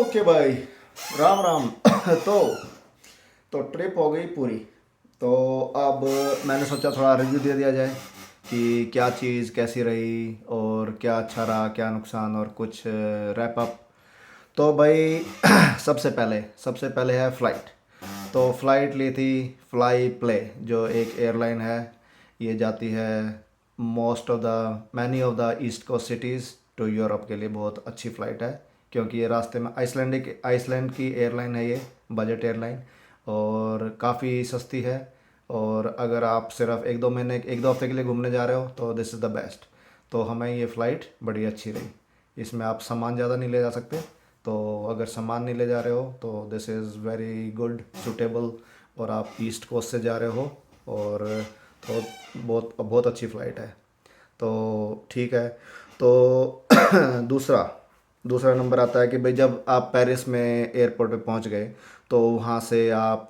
Okay भाई, राम राम। तो trip हो गई पूरी। तो अब मैंने सोचा थोड़ा रिव्यू दे दिया जाए कि क्या चीज़ कैसी रही और क्या अच्छा रहा, क्या नुकसान, और कुछ रैप अप। तो भाई सबसे पहले है फ़्लाइट। तो फ़्लाइट ली थी फ्लाई प्ले, जो एक एयरलाइन है। ये जाती है most of the many of the east coast cities to Europe के लिए। बहुत अच्छी फ़्लाइट है क्योंकि ये रास्ते में आइसलैंड की एयरलाइन है ये, बजट एयरलाइन, और काफ़ी सस्ती है। और अगर आप सिर्फ एक दो हफ्ते के लिए घूमने जा रहे हो तो दिस इज़ द बेस्ट। तो हमें ये फ़्लाइट बड़ी अच्छी रही। इसमें आप सामान ज़्यादा नहीं ले जा सकते, तो अगर सामान नहीं ले जा रहे हो तो this is very good suitable. और आप ईस्ट कोस्ट से जा रहे हो, और तो बहुत बहुत अच्छी फ़्लाइट है। तो ठीक है। तो दूसरा दूसरा नंबर आता है कि भाई जब आप पेरिस में एयरपोर्ट पे पहुंच गए, तो वहाँ से आप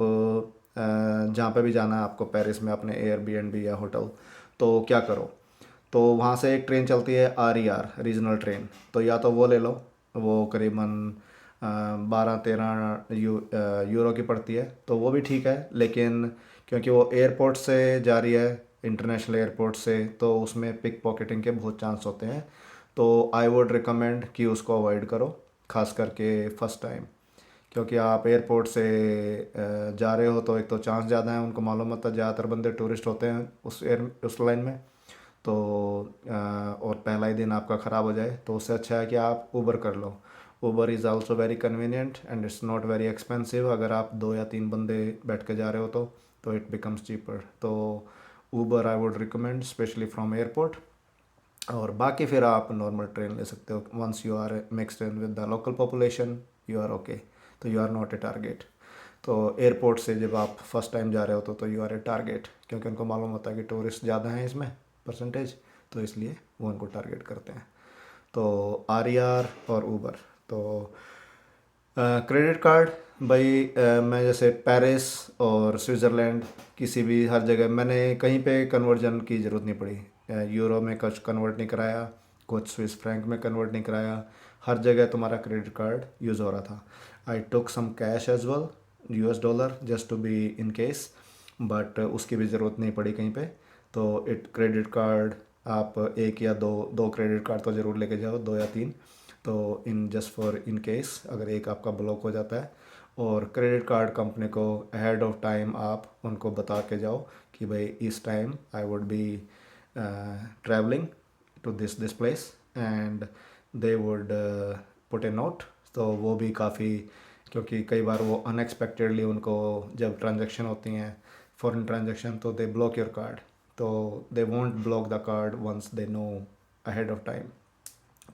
जहाँ पे भी जाना है आपको पेरिस में अपने एयरबीएनबी या होटल, तो क्या करो। तो वहाँ से एक ट्रेन चलती है RER, रीजनल ट्रेन। तो या तो वो ले लो, वो करीबन 12-13 यूरो की पड़ती है, तो वो भी ठीक है। लेकिन क्योंकि वो एयरपोर्ट से जा रही है, इंटरनेशनल एयरपोर्ट से, तो उसमें पिक पॉकेटिंग के बहुत चांस होते हैं। तो आई वुड रिकमेंड कि उसको अवॉइड करो, खास करके फ़र्स्ट टाइम। क्योंकि आप एयरपोर्ट से जा रहे हो तो एक तो चांस ज़्यादा है, उनको मालूम होता है ज़्यादातर बंदे टूरिस्ट होते हैं उस लाइन में। तो और पहला ही दिन आपका ख़राब हो जाए, तो उससे अच्छा है कि आप ऊबर कर लो। Uber is also very convenient and it's not very expensive. अगर आप 2 या 3 बंदे बैठ के जा रहे हो तो इट बिकम्स चीपर। तो Uber I would recommend specially from airport. और बाकी फिर आप नॉर्मल ट्रेन ले सकते हो। Once you are mixed in with the local population, you are okay. तो you are not a target. तो एयरपोर्ट से जब आप फर्स्ट टाइम जा रहे हो तो यू आर ए टारगेट, क्योंकि उनको मालूम होता है कि टूरिस्ट ज़्यादा हैं इसमें परसेंटेज, तो इसलिए वो उनको टारगेट करते हैं। तो RER और ऊबर। तो क्रेडिट कार्ड, भाई मैं जैसे पेरिस और स्विट्ज़रलैंड, किसी भी हर जगह मैंने कहीं पे कन्वर्जन की ज़रूरत नहीं पड़ी। यूरो में कुछ कन्वर्ट नहीं कराया, कुछ स्विस फ्रैंक में कन्वर्ट नहीं कराया। हर जगह तुम्हारा क्रेडिट कार्ड यूज़ हो रहा था। I took some cash as well, US dollar, just to be in case, but उसकी भी ज़रूरत नहीं पड़ी कहीं पे। तो इट क्रेडिट कार्ड, आप एक या दो दो क्रेडिट कार्ड तो ज़रूर लेके जाओ, 2 या 3। तो in just for in case अगर एक आपका ब्लॉक हो जाता है। और क्रेडिट कार्ड कंपनी को अहेड ऑफ टाइम आप उनको बता के जाओ कि भाई इस time I would be travelling to this place, and they would put a note. तो वो भी काफ़ी, क्योंकि कई बार वो अनएक्सपेक्टेडली उनको जब ट्रांजेक्शन होती हैं, फॉरेन ट्रांजेक्शन, तो दे ब्लॉक योर कार्ड। तो they won't block the card once they know ahead of time.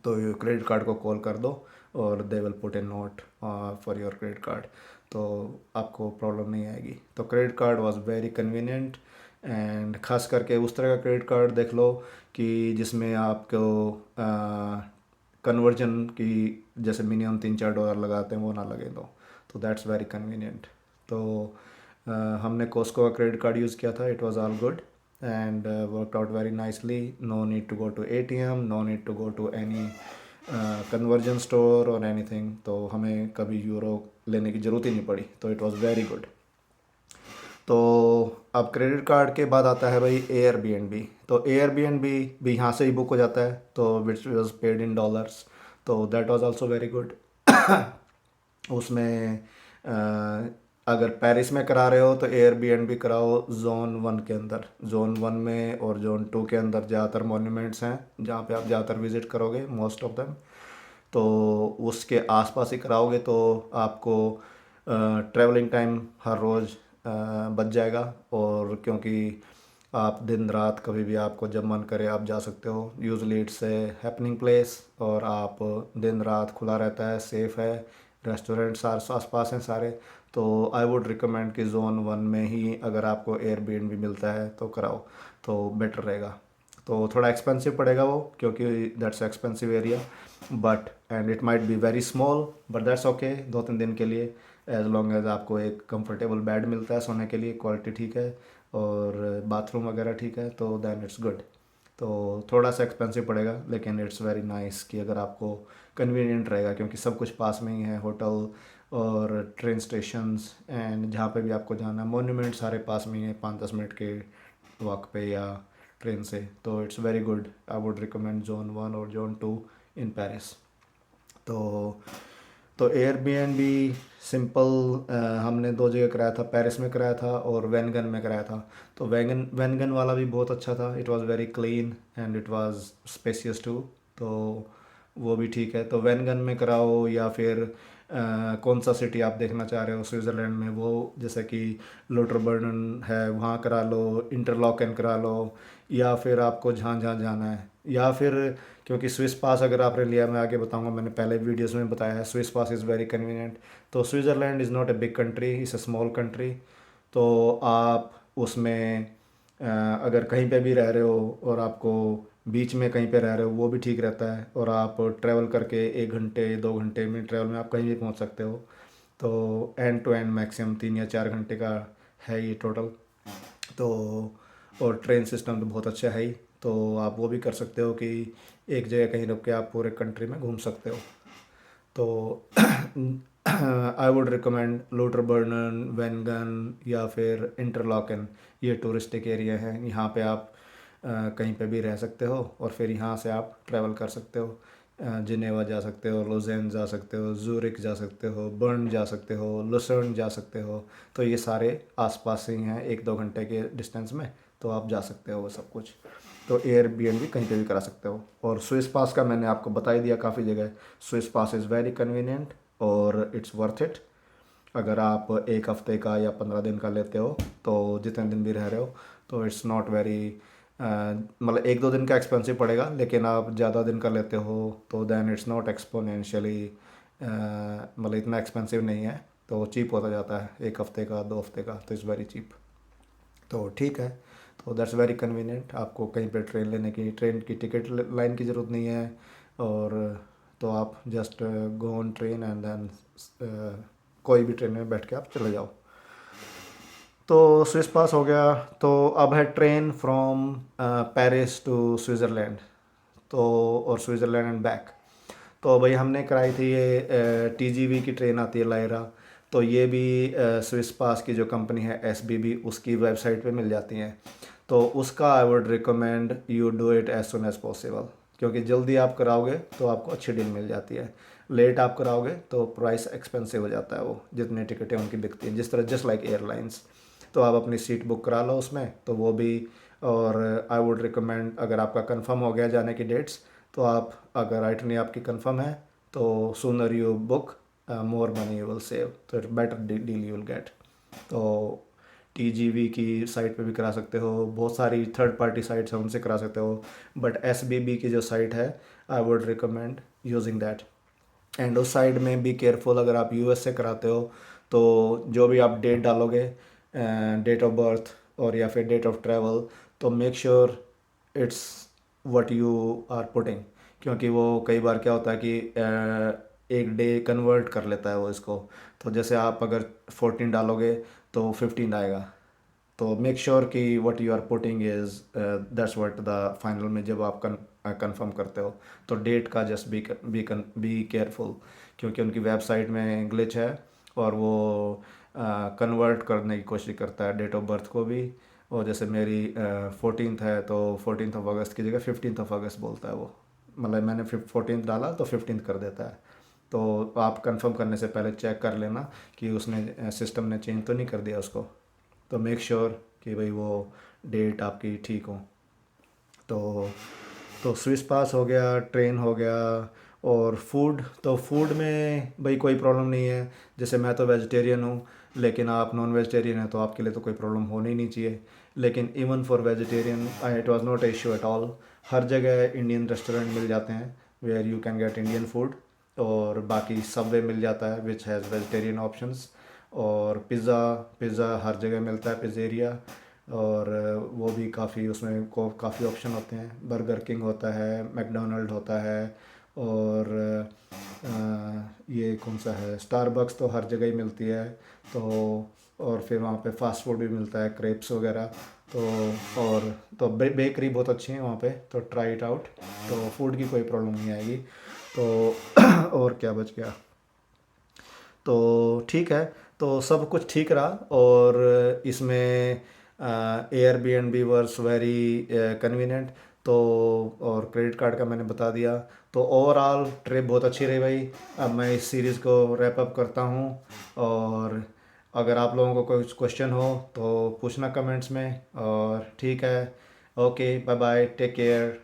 तो क्रेडिट कार्ड को कॉल कर दो और they will put a note for your credit card. तो आपको प्रॉब्लम नहीं आएगी। तो credit card was very convenient. And ख़ास करके उस तरह का क्रेडिट कार्ड देख लो कि जिसमें आपको कन्वर्जन की, जैसे मिनिमम $3-4 लगाते हैं, वो ना लगे। तो दैट्स वेरी कन्वीनियंट। तो हमने कॉस्को का क्रेडिट कार्ड यूज़ किया था। It was all good and worked out very nicely. No need to go to ATM, no need to go to any conversion store और एनीथिंग। तो हमें कभी euro लेने की ज़रूरत ही नहीं पड़ी। तो इट वाज वेरी गुड। तो अब क्रेडिट कार्ड के बाद आता है भाई Airbnb। तो Airbnb भी यहाँ से ही बुक हो जाता है, तो which was paid in dollars. तो that was also very good. उसमें अगर पेरिस में करा रहे हो तो Airbnb कराओ जोन 1 के अंदर। जोन 1 में और जोन 2 के अंदर ज़्यादातर मॉन्यूमेंट्स हैं जहाँ पे आप ज़्यादातर विज़िट करोगे, मोस्ट ऑफ देम। तो उसके आसपास ही कराओगे तो आपको ट्रैवलिंग टाइम हर रोज़ बच जाएगा। और क्योंकि आप दिन रात कभी भी आपको जब मन करे आप जा सकते हो। Usually it's a happening place, और आप दिन रात खुला रहता है, सेफ़ है, रेस्टोरेंट्स आस पास हैं सारे। तो आई वुड रिकमेंड कि जोन 1 में ही अगर आपको एयरबीएनबी मिलता है तो कराओ, तो बेटर रहेगा। तो थोड़ा एक्सपेंसिव पड़ेगा वो, क्योंकि that's expensive area, but and it might be very small, but that's okay 2-3 दिन के लिए। एज लॉन्ग एज आपको एक कंफर्टेबल बेड मिलता है सोने के लिए, क्वालिटी ठीक है, और बाथरूम वगैरह ठीक है, तो देन इट्स गुड। तो थोड़ा सा एक्सपेंसिव पड़ेगा, लेकिन इट्स वेरी नाइस कि अगर आपको कन्वीनियंट रहेगा, क्योंकि सब कुछ पास में ही है, होटल और ट्रेन स्टेशंस एंड जहाँ पे भी आपको जाना है, मोन्यूमेंट सारे पास में ही है, 5-10 मिनट के वॉक पे या ट्रेन से। तो it's very good, I would recommend zone 1 और जोन 2 इन पेरिस। तो तो एयरबीएनबी सिंपल, हमने 2 जगह कराया था, पेरिस में कराया था और वेनगन में कराया था। तो वेनगन वाला भी बहुत अच्छा था, it was very clean and it was spacious too. तो वो भी ठीक है। तो वेनगन में कराओ, या फिर कौन सा सिटी आप देखना चाह रहे हो स्विट्ज़रलैंड में, वो जैसे कि लोटरबर्न है वहाँ करा लो, इंटरलॉकन करा लो, या फिर आपको जहाँ जहाँ जाना है, या फिर क्योंकि स्विस पास अगर आपने लिया, मैं आगे बताऊंगा, मैंने पहले वीडियोस में बताया है, Swiss pass is very convenient. तो Switzerland is not a big country, is a small country. तो आप उसमें अगर कहीं पे भी रह रहे हो और आपको बीच में कहीं पे रह रहे हो, वो भी ठीक रहता है। और आप ट्रैवल करके 1 घंटे 2 घंटे में ट्रैवल में आप कहीं भी पहुंच सकते हो। तो एंड टू एंड मैक्सिमम 3 या 4 घंटे का है ये टोटल। तो और ट्रेन सिस्टम तो बहुत अच्छा है ही। तो आप वो भी कर सकते हो कि एक जगह कहीं रुक के आप पूरे कंट्री में घूम सकते हो। तो आई वुड रिकमेंड लोटरबर्नन, वेनगन या फिर इंटरलॉकन, ये टूरिस्टिक एरिया हैं। यहाँ पे आप कहीं पे भी रह सकते हो और फिर यहाँ से आप ट्रैवल कर सकते हो। जिनेवा जा सकते हो, लोजेन जा सकते हो, जूरिक जा सकते हो, बर्न जा सकते हो, लुसर्न जा सकते हो। तो ये सारे आसपास ही हैं, 1-2 घंटे के डिस्टेंस में। तो आप जा सकते हो वो सब कुछ। तो एयरबीएनबी कहीं पे भी करा सकते हो। और स्विस पास का मैंने आपको बता ही दिया काफ़ी जगह। Swiss pass is very convenient और इट्स वर्थ इट। अगर आप 1 हफ्ते का या 15 दिन का लेते हो, तो जितने दिन भी रह रहे हो, तो इट्स नॉट वेरी, मतलब 1-2 दिन का एक्सपेंसिव पड़ेगा, लेकिन आप ज़्यादा दिन का लेते हो तो देन इट्स नॉट एक्सपोनेंशियली, मतलब इतना एक्सपेंसिव नहीं है। तो चीप होता जाता है, 1 हफ्ते का 2 हफ्ते का, तो इट्स वेरी चीप। तो ठीक है। तो दैट्स वेरी कन्वीनियंट, आपको कहीं पे ट्रेन की टिकट लाइन की ज़रूरत नहीं है। और तो आप just go on train and then कोई भी ट्रेन में बैठ के आप चले जाओ। तो स्विस पास हो गया। तो अब है train from Paris to Switzerland, तो और स्विट्ज़रलैंड एंड बैक। तो भाई हमने कराई थी ये टीजीवी की ट्रेन आती है लायरा। तो ये भी स्विस पास की जो कंपनी है एसबीबी, उसकी वेबसाइट पे मिल जाती हैं। तो उसका I would recommend you do it as soon as possible, क्योंकि जल्दी आप कराओगे तो आपको अच्छी डील मिल जाती है। लेट आप कराओगे तो प्राइस एक्सपेंसिव हो जाता है, वो जितनी टिकटें उनकी बिकती हैं, जिस तरह जस्ट लाइक एयरलाइंस। तो आप अपनी सीट बुक करा लो उसमें, तो वो भी। और आई वुड रिकमेंड, अगर आपका कंफर्म हो गया जाने की डेट्स, तो आप, अगर आइटनी आपकी कंफर्म है, तो sooner you book more money you will save, तो it's better deal you will get. तो टीजीवी की साइट पे भी करा सकते हो, बहुत सारी थर्ड पार्टी साइट्स हैं उनसे करा सकते हो, बट एसबीबी की जो साइट है, आई would recommend using that. And उस साइड में बी केयरफुल, अगर आप यूएस से कराते हो तो जो भी आप डेट डालोगे, डेट ऑफ बर्थ और या फिर डेट ऑफ ट्रैवल, तो make sure it's what you are putting. क्योंकि वो कई बार क्या होता है कि एक डे कन्वर्ट कर लेता है वो इसको। तो जैसे आप अगर 14 डालोगे तो 15 आएगा। तो मेक श्योर कि what you are putting is that's what the final में जब आप कंफर्म करते हो, तो डेट का जस्ट बी केयरफुल, क्योंकि उनकी वेबसाइट में ग्लिच है और वो कन्वर्ट करने की कोशिश करता है डेट ऑफ बर्थ को भी। और जैसे मेरी 14th है, तो 14th ऑफ अगस्त की जगह 15th ऑफ अगस्त बोलता है वो। मतलब मैंने 14th डाला तो 15th कर देता है। तो आप कंफर्म करने से पहले चेक कर लेना कि उसने सिस्टम ने चेंज तो नहीं कर दिया उसको। तो मेक श्योर कि भाई वो डेट आपकी ठीक हो। तो स्विस पास हो गया, ट्रेन हो गया। और फूड, तो फूड में भाई कोई प्रॉब्लम नहीं है। जैसे मैं तो वेजिटेरियन हूँ, लेकिन आप नॉन वेजिटेरियन हैं, तो आपके लिए तो कोई प्रॉब्लम होनी नहीं चाहिए। लेकिन even for vegetarian it was not a issue at all. हर जगह इंडियन रेस्टोरेंट मिल जाते हैं where you can get Indian food. और बाकी सबवे मिल जाता है विच हैज़ वेजिटेरियन ऑप्शंस। और पिज़्ज़ा हर जगह मिलता है, पिज़्ज़ेरिया। और वो भी काफ़ी, उसमें को काफ़ी ऑप्शन होते हैं। बर्गर किंग होता है, मैकडोनल्ड होता है। और ये कौन सा है, स्टारबक्स तो हर जगह ही मिलती है। तो और फिर वहाँ पे फास्ट फूड भी मिलता है, क्रेप्स वगैरह। तो बेकरी बहुत अच्छी है वहाँ पे, तो ट्राई इट आउट। तो फूड की कोई प्रॉब्लम नहीं आएगी। तो और क्या बच गया, तो ठीक है। तो सब कुछ ठीक रहा, और इसमें एयरबीएनबी वर्स वेरी कन्वीनियंट। तो और क्रेडिट कार्ड का मैंने बता दिया। तो ओवरऑल ट्रिप बहुत अच्छी रही भाई। अब मैं इस सीरीज़ को रैप अप करता हूँ, और अगर आप लोगों को कोई क्वेश्चन हो तो पूछना कमेंट्स में। और ठीक है, okay, bye bye, take care.